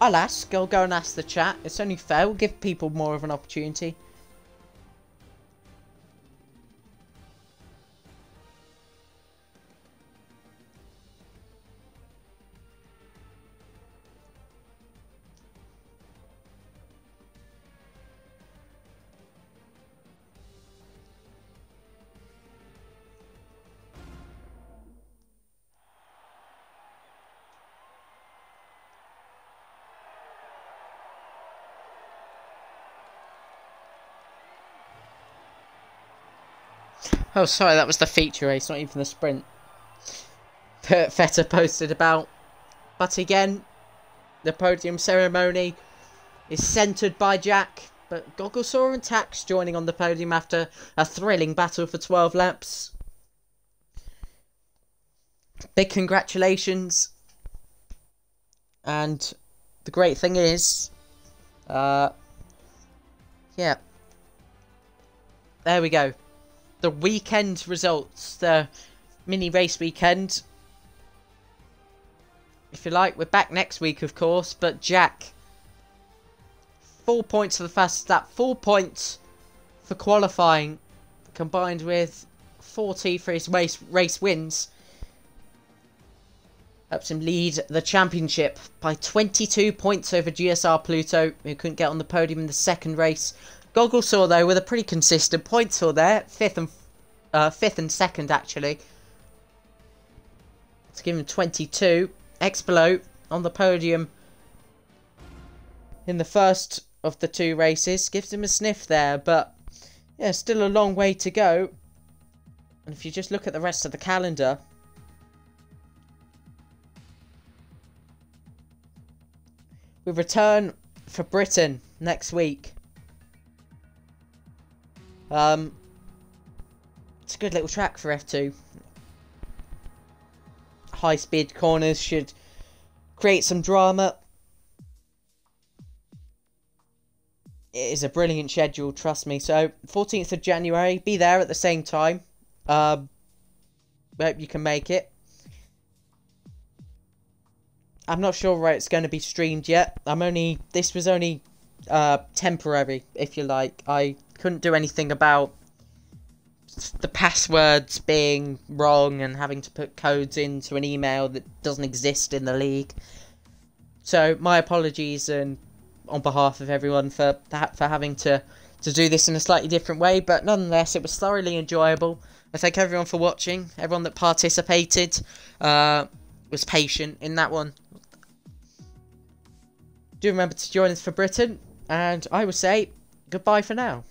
I'll ask. I'll go and ask the chat. It's only fair. We'll give people more of an opportunity. Oh, sorry, that was the feature race, not even the sprint. Feta posted about. But again, the podium ceremony is centred by Jack. But Gogglesaur and Tax joining on the podium after a thrilling battle for 12 laps. Big congratulations. And the great thing is, yeah, there we go. The weekend results, the mini race weekend. If you like, we're back next week, of course. But Jack, 4 points for the fastest lap, 4 points for qualifying, combined with 40 for his race wins, helps him lead the championship by 22 points over GSR Pluto, who couldn't get on the podium in the second race. Gogglesaur, though, with a pretty consistent points haul there, fifth and second actually. Let's give him 22. Expelo on the podium in the first of the two races gives him a sniff there, but yeah, still a long way to go. And if you just look at the rest of the calendar, we return for Britain next week. It's a good little track for F2. High speed corners should create some drama. It is a brilliant schedule, trust me. So 14th of January, be there at the same time. I hope you can make it. I'm not sure where it's going to be streamed yet. This was only temporary, if you like. I couldn't do anything about the passwords being wrong and having to put codes into an email that doesn't exist in the league. So my apologies, and on behalf of everyone for having to do this in a slightly different way, but nonetheless it was thoroughly enjoyable. I thank everyone for watching, everyone that participated, was patient in that one. Do remember to join us for Britain, and I will say goodbye for now.